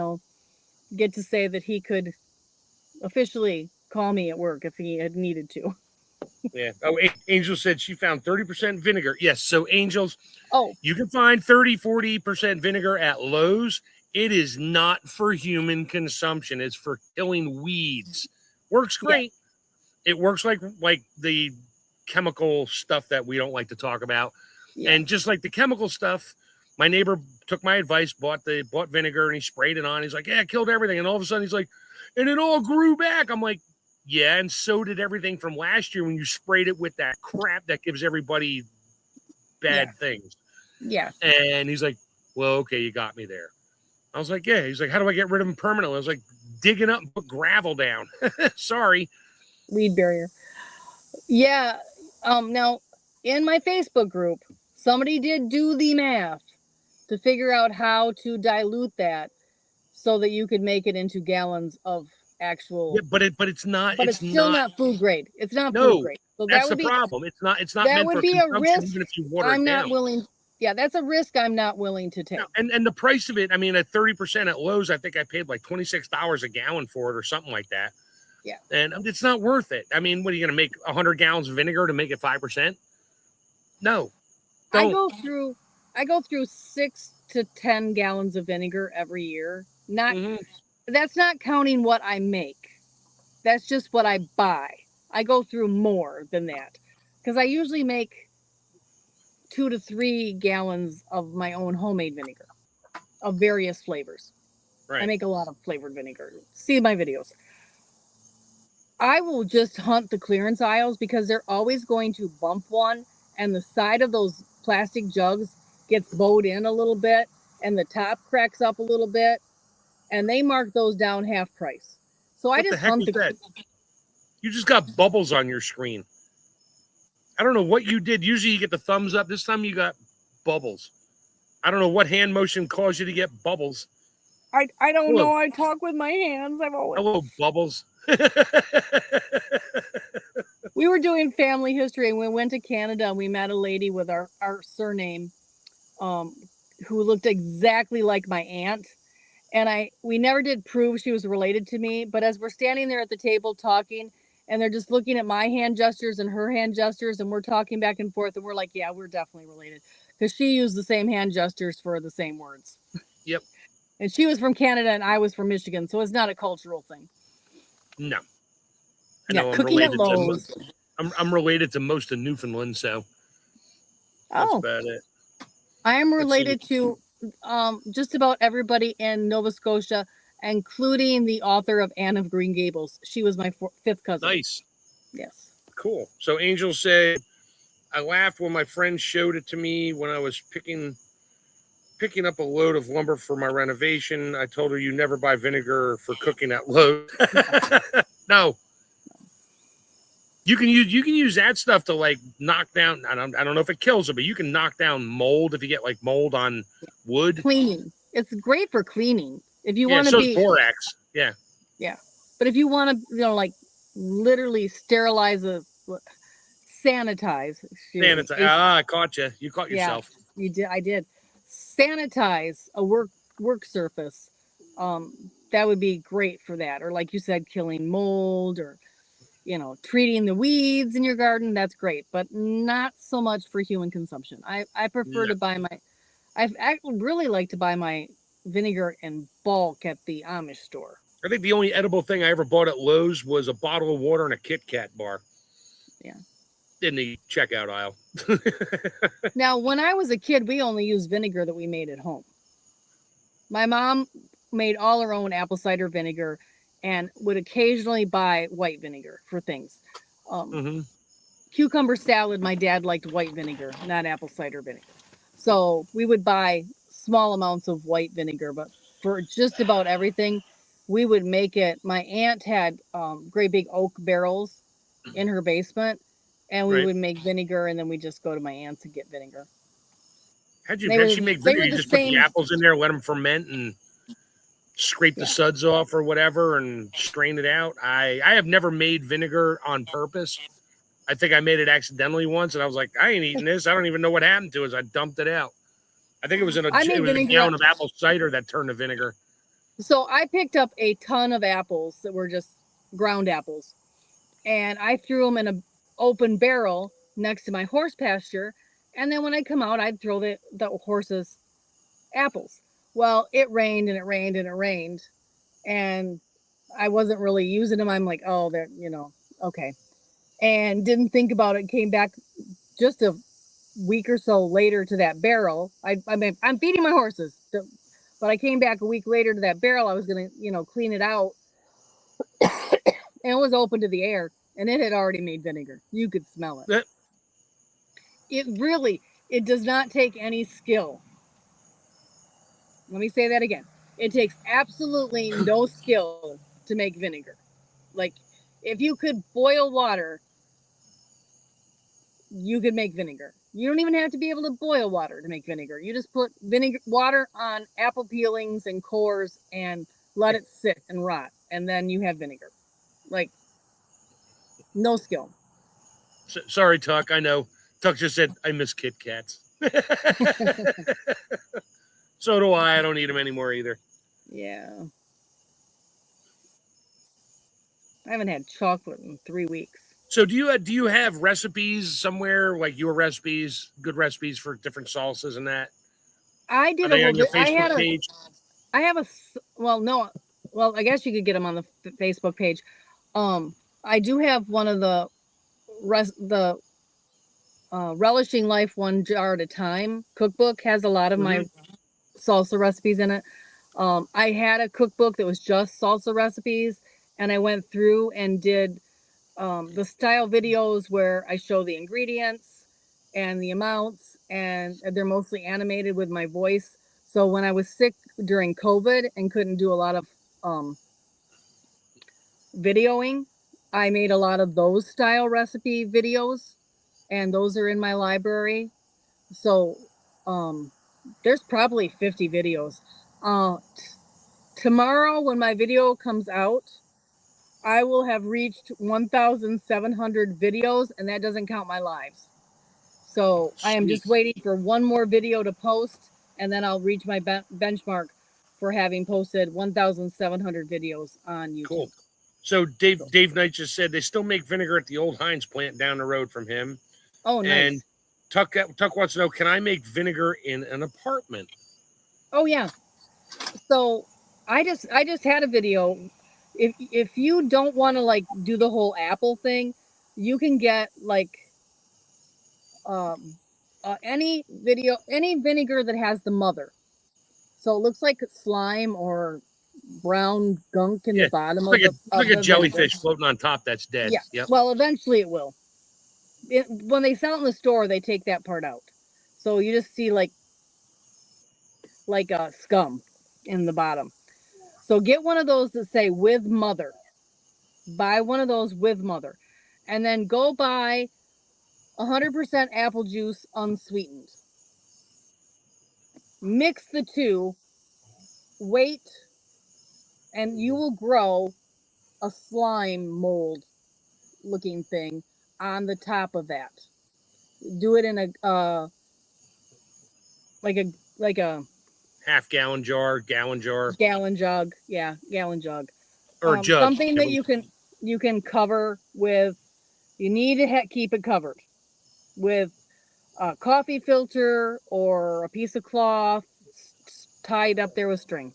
get to say that he could officially call me at work if he had needed to. Yeah. Oh, Angel said she found 30% vinegar. Yes. So Angels, you can find 30-40% vinegar at Lowe's. It is not for human consumption. It's for killing weeds. Works great. Yeah. It works like the chemical stuff that we don't like to talk about. Yeah. And just like the chemical stuff, my neighbor took my advice, bought vinegar, and he sprayed it on. He's like, yeah, it killed everything. And all of a sudden he's like, and it all grew back. I'm like, yeah, and so did everything from last year when you sprayed it with that crap that gives everybody bad things. Yeah. And he's like, well, okay, you got me there. I was like, yeah. He's like, how do I get rid of them permanently? I was like, digging up and put gravel down. Sorry. Weed barrier. Yeah. Now, in my Facebook group, somebody did do the math to figure out how to dilute that so that you could make it into gallons of actual. Yeah, but it's not. But it's still not food grade. It's not food grade. So that's the problem. It's not. It's not. That would be a risk. Even if you water I'm it not down. willing. Yeah, that's a risk I'm not willing to take. And the price of it, I mean, at 30% at Lowe's, I think I paid like $26 a gallon for it or something like that. Yeah. And it's not worth it. I mean, what are you going to make 100 gallons of vinegar to make it 5%? No. Don't. I go through 6 to 10 gallons of vinegar every year. That's not counting what I make. That's just what I buy. I go through more than that because I usually make 2 to 3 gallons of my own homemade vinegar of various flavors. Right. I make a lot of flavored vinegar. See my videos. I will just hunt the clearance aisles because they're always going to bump one, and the side of those plastic jugs gets bowed in a little bit, and the top cracks up a little bit, and they mark those down half price. So I just hunt the. You just got bubbles on your screen. I don't know what you did. Usually you get the thumbs up. This time you got bubbles. I don't know what hand motion caused you to get bubbles. I don't know. I talk with my hands. I've always... Hello, bubbles. We were doing family history and we went to Canada and we met a lady with our surname who looked exactly like my aunt. And we never did prove she was related to me, but as we're standing there at the table talking and they're just looking at my hand gestures and her hand gestures and we're talking back and forth and we're like, yeah, we're definitely related because she used the same hand gestures for the same words. Yep. And she was from Canada and I was from Michigan, so it's not a cultural thing. No. I know I'm related I'm related to most of Newfoundland, so that's about it. I am related to just about everybody in Nova Scotia, including the author of Anne of Green Gables. She was my fifth cousin. Nice. Yes. Cool. So Angel said, I laughed when my friend showed it to me when I was picking up a load of lumber for my renovation. I told her you never buy vinegar for cooking that load. No. You can use that stuff to like knock down. I don't know if it kills it, but you can knock down mold if you get like mold on wood. Cleaning. It's great for cleaning. If you want to be borax. Yeah. Yeah. But if you want to, like literally sterilize sanitize. Sanitize. I caught you. You caught yourself. You did. I did. Sanitize a work surface. That would be great for that. Or like you said, killing mold or treating the weeds in your garden. That's great, but not so much for human consumption. I prefer to buy I really like to buy my vinegar in bulk at the Amish store. I think the only edible thing I ever bought at Lowe's was a bottle of water and a Kit Kat bar. Yeah. In the checkout aisle. Now, when I was a kid, we only used vinegar that we made at home. My mom made all her own apple cider vinegar and would occasionally buy white vinegar for things. Cucumber salad, my dad liked white vinegar, not apple cider vinegar. So we would buy small amounts of white vinegar, but for just about everything, we would make it. My aunt had great big oak barrels in her basement, and we would make vinegar, and then we just go to my aunt's and get vinegar. How'd she make vinegar? You just put the apples in there, let them ferment, and scrape the suds off or whatever, and strain it out. I have never made vinegar on purpose. I think I made it accidentally once, and I was like, I ain't eating this. I don't even know what happened to it. I dumped it out. I think it was a gallon of apple cider that turned to vinegar. So I picked up a ton of apples that were just ground apples, and I threw them in an open barrel next to my horse pasture, and then when I come out, I'd throw the horse's apples. Well, it rained and it rained and it rained, and I wasn't really using them. I'm like, oh, they're, okay. And didn't think about it. Came back just a week or so later to that barrel. I'm feeding my horses, but I came back a week later to that barrel. I was going to, clean it out. And it was open to the air, and it had already made vinegar. You could smell it. It does not take any skill. Let me say that again. It takes absolutely no skill to make vinegar. Like, if you could boil water, you could make vinegar. You don't even have to be able to boil water to make vinegar. You just put water on apple peelings and cores and let it sit and rot, and then you have vinegar. Like, no skill. Sorry, Tuck. I know. Tuck just said, I miss Kit Kats. So do I. I don't eat them anymore either. Yeah. I haven't had chocolate in 3 weeks. So do you have recipes somewhere, like your recipes, good recipes for different salsas and that? I did a little bit. Facebook page? I have I guess you could get them on the Facebook page. I do have one of the Relishing Life One Jar at a Time cookbook. Has a lot of my salsa recipes in it. I had a cookbook that was just salsa recipes, and I went through and did the style videos where I show the ingredients and the amounts, and they're mostly animated with my voice. So when I was sick during COVID and couldn't do a lot of videoing, I made a lot of those style recipe videos and those are in my library. So there's probably 50 videos. Tomorrow when my video comes out, I will have reached 1,700 videos, and that doesn't count my lives. So I am just waiting for one more video to post, and then I'll reach my benchmark for having posted 1,700 videos on YouTube. Cool. So Dave Knight just said they still make vinegar at the old Heinz plant down the road from him. Oh, nice. And Tuck wants to know, can I make vinegar in an apartment? Oh yeah. So I just had a video. If you don't want to like do the whole apple thing, you can get like any vinegar that has the mother. So it looks like slime or brown gunk in the bottom of like a jellyfish floating on top that's dead. Yeah. Yep. Well, eventually it will. When they sell it in the store, they take that part out. So you just see like a scum in the bottom. So get one of those that say with mother. Buy one of those with mother. And then go buy 100% apple juice unsweetened. Mix the two. Wait. And you will grow a slime mold looking thing on the top of that. Do it in a like a half-gallon jar, gallon jug. Yeah, gallon jug. Or jug. Something that you can cover with. You need to keep it covered with a coffee filter or a piece of cloth tied up there with string.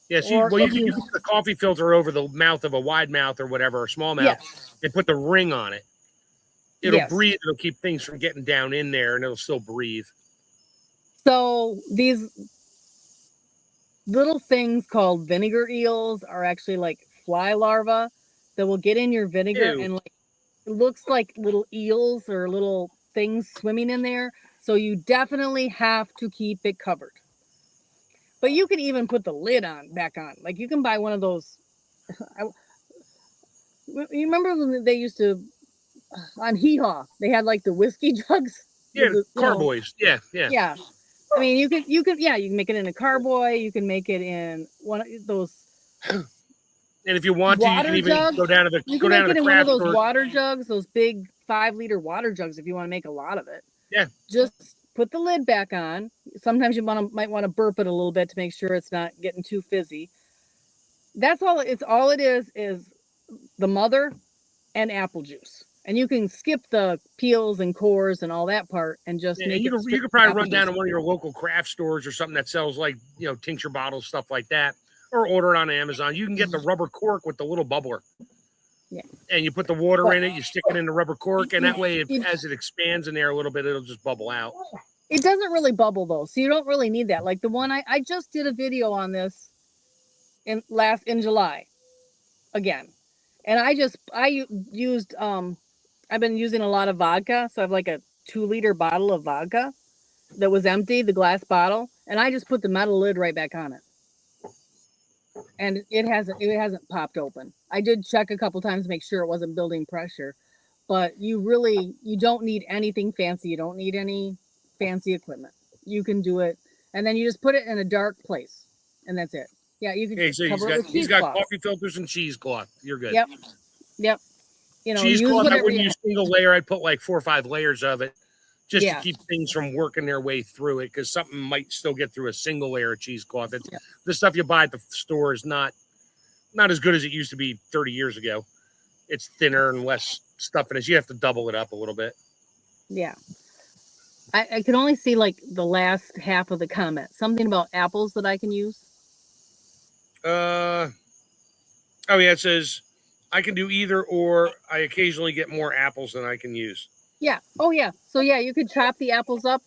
Yes, you can put the coffee filter over the mouth of a wide mouth or whatever, or small mouth, and put the ring on it. It'll breathe. It'll keep things from getting down in there, and it'll still breathe. So these little things called vinegar eels are actually like fly larvae that will get in your vinegar. Ew. And like it looks like little eels or little things swimming in there. So you definitely have to keep it covered. But you can even put the lid back on. Like you can buy one of those. You remember when they used to on Hee Haw? They had like the whiskey jugs. Yeah, carboys. Yeah. I mean, you can make it in a carboy. You can make it in one of those. And if you want to, you can even go down to the you can make it in one of those water jugs, those big 5-liter water jugs. If you want to make a lot of it, just put the lid back on. Sometimes you might want to burp it a little bit to make sure it's not getting too fizzy. That's all. All it is the mother and apple juice. And you can skip the peels and cores and all that part and just make it. You could probably run down to one of your local craft stores or something that sells like, tincture bottles, stuff like that, or order it on Amazon. You can get the rubber cork with the little bubbler. Yeah. And you put the water in it, you stick it in the rubber cork, and that way, as it expands in there a little bit, it'll just bubble out. It doesn't really bubble, though, so you don't really need that. Like the one I just did a video on this in July again. And I used I've been using a lot of vodka, so I have like a 2-liter bottle of vodka that was empty, the glass bottle, and I just put the metal lid right back on it. And it hasn't popped open. I did check a couple times to make sure it wasn't building pressure, but you don't need anything fancy. You don't need any fancy equipment. You can do it, and then you just put it in a dark place, and that's it. Yeah, you can. Okay, so he's got coffee filters and cheesecloth. You're good. Yep. Cheesecloth, I wouldn't use single layer. I'd put like 4 or 5 layers of it just to keep things from working their way through it, because something might still get through a single layer of cheesecloth. The stuff you buy at the store is not as good as it used to be 30 years ago. It's thinner and less stuff in it. You have to double it up a little bit. Yeah. I can only see like the last half of the comment. Something about apples that I can use. Oh yeah, it says I can do either, or I occasionally get more apples than I can use. Yeah. Oh yeah. So yeah, you could chop the apples up,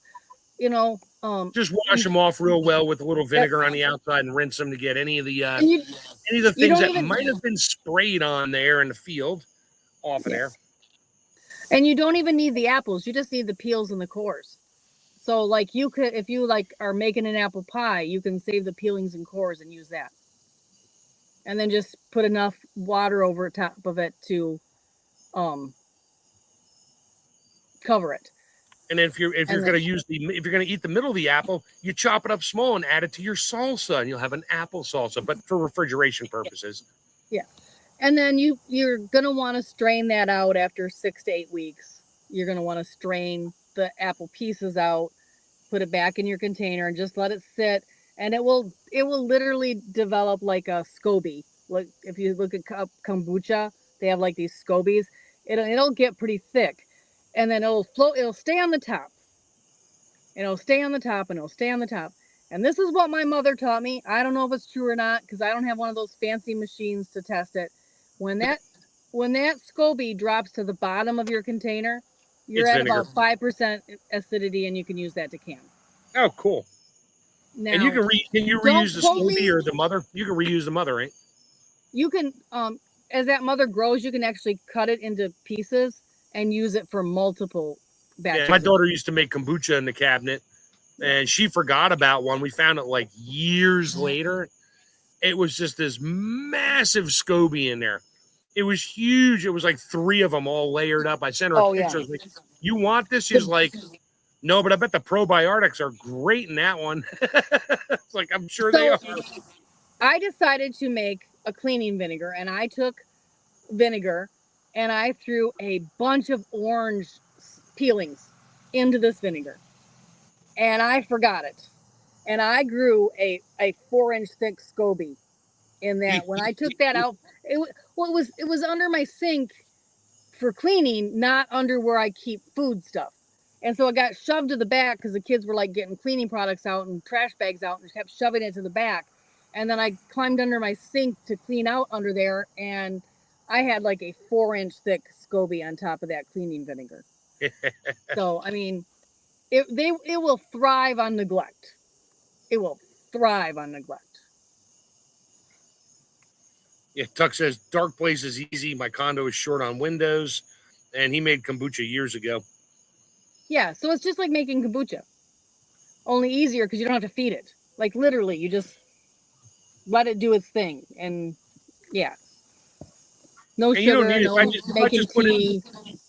just wash them off real well with a little vinegar on the outside and rinse them to get any of the things that might have been sprayed on there in the field off of there. And you don't even need the apples. You just need the peels and the cores. So like you could, if you like are making an apple pie, you can save the peelings and cores and use that. And then just put enough water over top of it to cover it. And then if you're gonna eat the middle of the apple, you chop it up small and add it to your salsa, and you'll have an apple salsa, but for refrigeration purposes. Yeah. And then you're gonna want to strain that out after 6 to 8 weeks. You're gonna want to strain the apple pieces out, put it back in your container, and just let it sit. And it will literally develop like a SCOBY. Like if you look at kombucha, they have like these SCOBYs. It'll get pretty thick, and then it'll float. It'll stay on the top. And it'll stay on the top, and it'll stay on the top. And this is what my mother taught me. I don't know if it's true or not because I don't have one of those fancy machines to test it. When that SCOBY drops to the bottom of your container, you're at about 5% acidity, and you can use that to can. Oh, cool. Now, and you can reuse the SCOBY or the mother? You can reuse the mother, right? You can, as that mother grows, you can actually cut it into pieces and use it for multiple batches. Yeah, my daughter used to make kombucha in the cabinet, and she forgot about one. We found it like years later. It was just this massive SCOBY in there. It was huge. It was like 3 of them all layered up. I sent her a picture. Yeah. Like, you want this? She's like, no, but I bet the probiotics are great in that one. It's like, I'm sure they are. I decided to make a cleaning vinegar, and I took vinegar and I threw a bunch of orange peelings into this vinegar, and I forgot it. And I grew a 4-inch thick SCOBY in that. When I took that out, it was under my sink for cleaning, not under where I keep food stuff. And so it got shoved to the back because the kids were like getting cleaning products out and trash bags out and kept shoving it to the back. And then I climbed under my sink to clean out under there, and I had like a 4-inch thick SCOBY on top of that cleaning vinegar. So, I mean, it will thrive on neglect. It will thrive on neglect. Yeah, Tuck says, dark place is easy. My condo is short on windows, and he made kombucha years ago. Yeah, so it's just like making kombucha, only easier because you don't have to feed it. Like literally, you just let it do its thing, and yeah, no sugar, no making tea.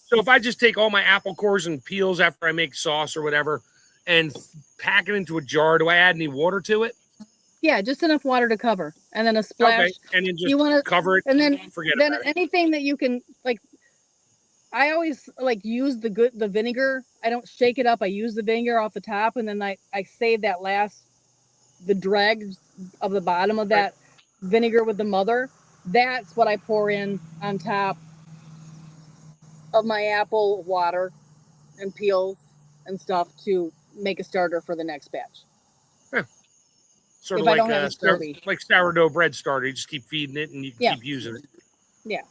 So if I just take all my apple cores and peels after I make sauce or whatever, and pack it into a jar, do I add any water to it? Yeah, just enough water to cover, and then a splash. Okay, and then just cover it, and then forget about it. Anything that you can, like, I always like use the vinegar. I don't shake it up. I use the vinegar off the top, and then I save that the dregs of the bottom of that vinegar with the mother. That's what I pour in on top of my apple water and peels and stuff to make a starter for the next batch. Yeah. Sort of like sourdough bread starter. You just keep feeding it and you keep using it. Yeah.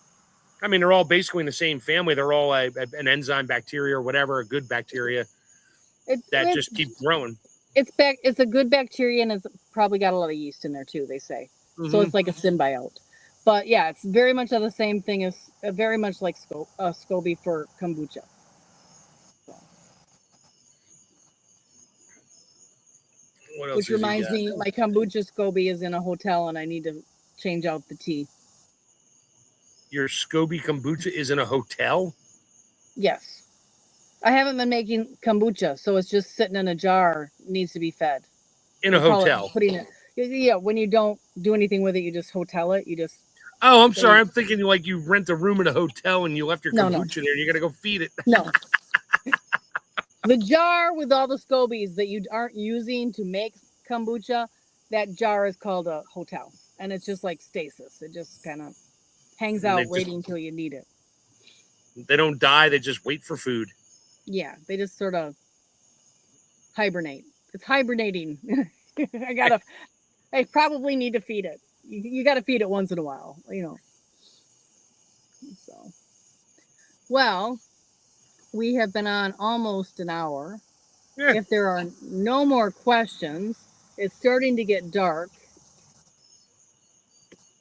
I mean, they're all basically in the same family. They're all an enzyme bacteria or whatever, a good bacteria that just keep growing. It's a good bacteria, and it's probably got a lot of yeast in there too, they say. Mm-hmm. So it's like a symbiote. But yeah, it's very much of the same thing as very much like SCOBY for kombucha. Which reminds me, my kombucha SCOBY is in a hotel, and I need to change out the tea. Your SCOBY kombucha is in a hotel? Yes. I haven't been making kombucha, so it's just sitting in a jar. It needs to be fed. In a hotel? When you don't do anything with it, you just hotel it. You just... Oh, I'm sorry. I'm thinking like you rent a room in a hotel and you left your kombucha there and you got to go feed it. No. The jar with all the SCOBYs that you aren't using to make kombucha, that jar is called a hotel. And it's just like stasis. It just kind of hangs out waiting until you need it. They don't die. They just wait for food. Yeah, they just sort of hibernate. It's hibernating. I probably need to feed it. You got to feed it once in a while, So, well, we have been on almost an hour. Yeah. If there are no more questions, it's starting to get dark.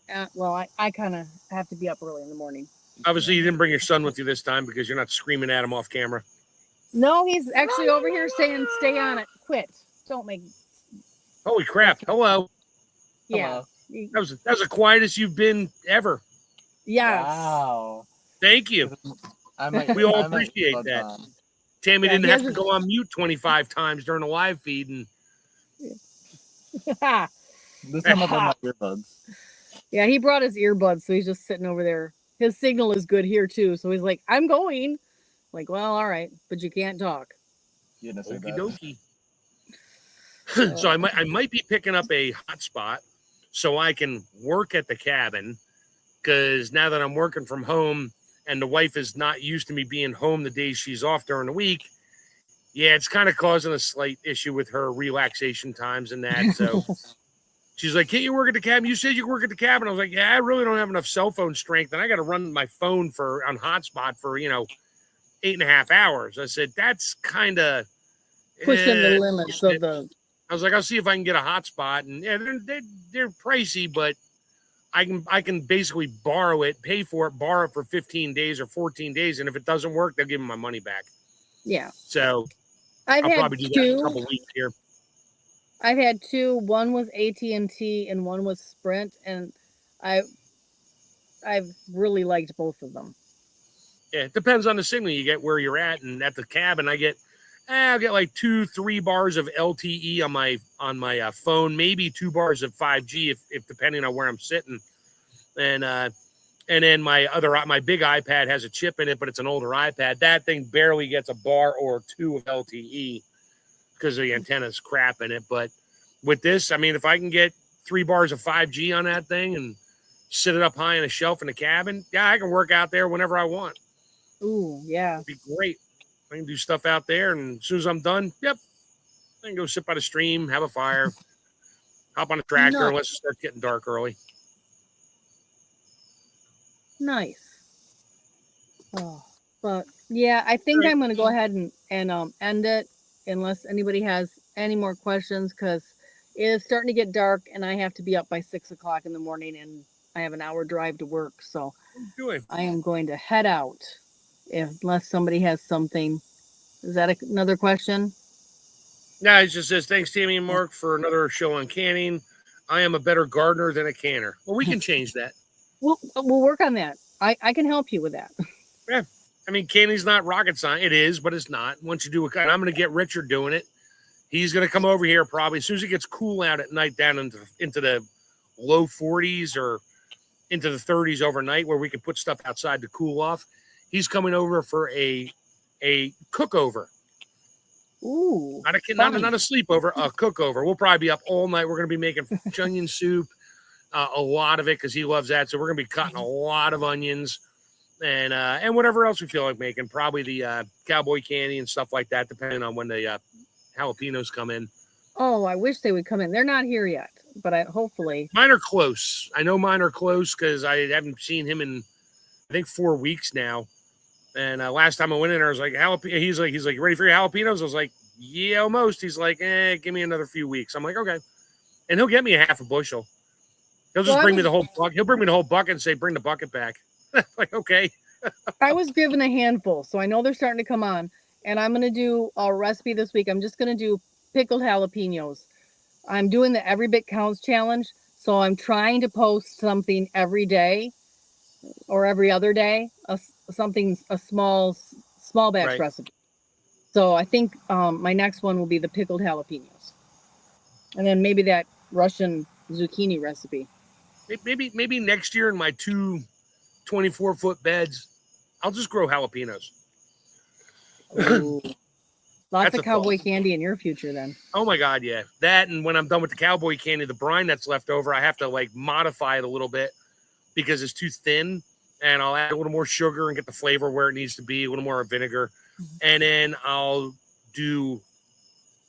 I kind of have to be up early in the morning. Obviously, you didn't bring your son with you this time because you're not screaming at him off camera. No, he's actually over here saying, stay on it. Quit. Don't make... Holy crap. Hello. Yeah. Hello. That was the quietest you've been ever. Yes. Wow. Thank you. We all appreciate that. Tammy didn't have to go on mute 25 times during the live feed. And this time I brought my earbuds. Yeah, he brought his earbuds, so he's just sitting over there. His signal is good here too, so he's like, "I'm going." Like, well, all right, but you can't talk. Okie dokie. So I might be picking up a hotspot so I can work at the cabin, because now that I'm working from home and the wife is not used to me being home the days she's off during the week, yeah, it's kind of causing a slight issue with her relaxation times and that. So she's like, "Can't you work at the cabin? You said you work at the cabin." I was like, "Yeah, I really don't have enough cell phone strength, and I got to run my phone on hotspot for 8.5 hours." I said, "That's kind of pushing the limits of the." I was like, "I'll see if I can get a hotspot," and yeah, they're pricey, but I can basically borrow it, pay for it, borrow it for 15 days or 14 days, and if it doesn't work, they'll give me my money back. Yeah. So I'll probably do that in a couple weeks here. I've had two. One was AT&T and one was Sprint, and I've really liked both of them. Yeah, it depends on the signal you get where you're at, and at the cabin, I'll get like 2-3 bars of LTE on my phone, maybe 2 bars of 5G if depending on where I'm sitting, and then my big iPad has a chip in it, but it's an older iPad. That thing barely gets a bar or 2 of LTE because the antenna's crap in it. But with this, I mean, if I can get 3 bars of 5G on that thing and sit it up high on a shelf in the cabin, yeah, I can work out there whenever I want. Ooh, yeah. It'd be great. I can do stuff out there, and as soon as I'm done, I can go sit by the stream, have a fire, hop on a tractor, unless it starts getting dark early. Nice. Oh, but yeah, I think I'm going to go ahead and end it unless anybody has any more questions, because it is starting to get dark and I have to be up by 6 o'clock in the morning and I have an hour drive to work. So I am going to head out unless somebody has something. Is that another question? No, it just says, "Thanks, Tammy and Mark, for another show on canning. I am a better gardener than a canner." Well, we can change that. We'll work on that. I can help you with that. Yeah. I mean, canning's not rocket science. It is, but it's not. Once you do it, I'm going to get Richard doing it. He's going to come over here probably as soon as it gets cool out at night, down into the low 40s or into the 30s overnight, where we can put stuff outside to cool off. He's coming over for a cookover. Ooh, not a sleepover, a cookover. We'll probably be up all night. We're going to be making onion soup, a lot of it, because he loves that. So we're going to be cutting a lot of onions and whatever else we feel like making. Probably the cowboy candy and stuff like that, depending on when the jalapenos come in. Oh, I wish they would come in. They're not here yet, but hopefully. Mine are close. I know mine are close because I haven't seen him in, I think, 4 weeks now. And last time I went in there, I was like, he's like, "You ready for your jalapenos?" I was like, "Yeah, almost." He's like, "Give me another few weeks." I'm like, "Okay." And he'll get me a half a bushel. He'll just bring me the whole bucket. He'll bring me the whole bucket and say, "Bring the bucket back." Like, okay. I was given a handful, so I know they're starting to come on. And I'm going to do a recipe this week. I'm just going to do pickled jalapenos. I'm doing the Every Bit Counts challenge. So I'm trying to post something every day or every other day, a small batch recipe. So I think my next one will be the pickled jalapenos. And then maybe that Russian zucchini recipe. Maybe next year in my 2 24-foot beds, I'll just grow jalapenos. Lots of cowboy candy in your future then. Oh my God, yeah. That, and when I'm done with the cowboy candy, the brine that's left over, I have to like modify it a little bit because it's too thin, and I'll add a little more sugar and get the flavor where it needs to be, a little more vinegar. Mm-hmm. And then I'll do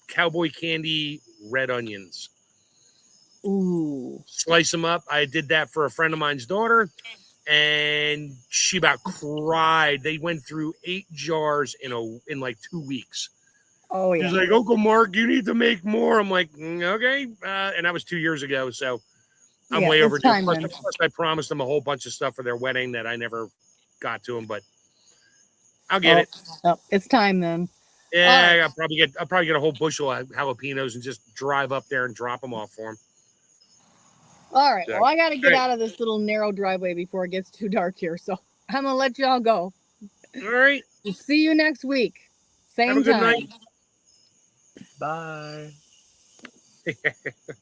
cowboy candy red onions. Ooh. Slice them up. I did that for a friend of mine's daughter, and she about cried. They went through 8 jars in like 2 weeks. Oh yeah. She's like, "Uncle Mark, you need to make more." I'm like, "Okay," and that was 2 years ago, so I'm way overdue. Plus, I promised them a whole bunch of stuff for their wedding that I never got to them, but I'll get it. Oh, it's time then. Yeah, I'll probably get a whole bushel of jalapenos and just drive up there and drop them off for them. All right. Well, I got to get out of this little narrow driveway before it gets too dark here. So I'm going to let y'all go. All right. See you next week. Same Have a good time. Bye. night.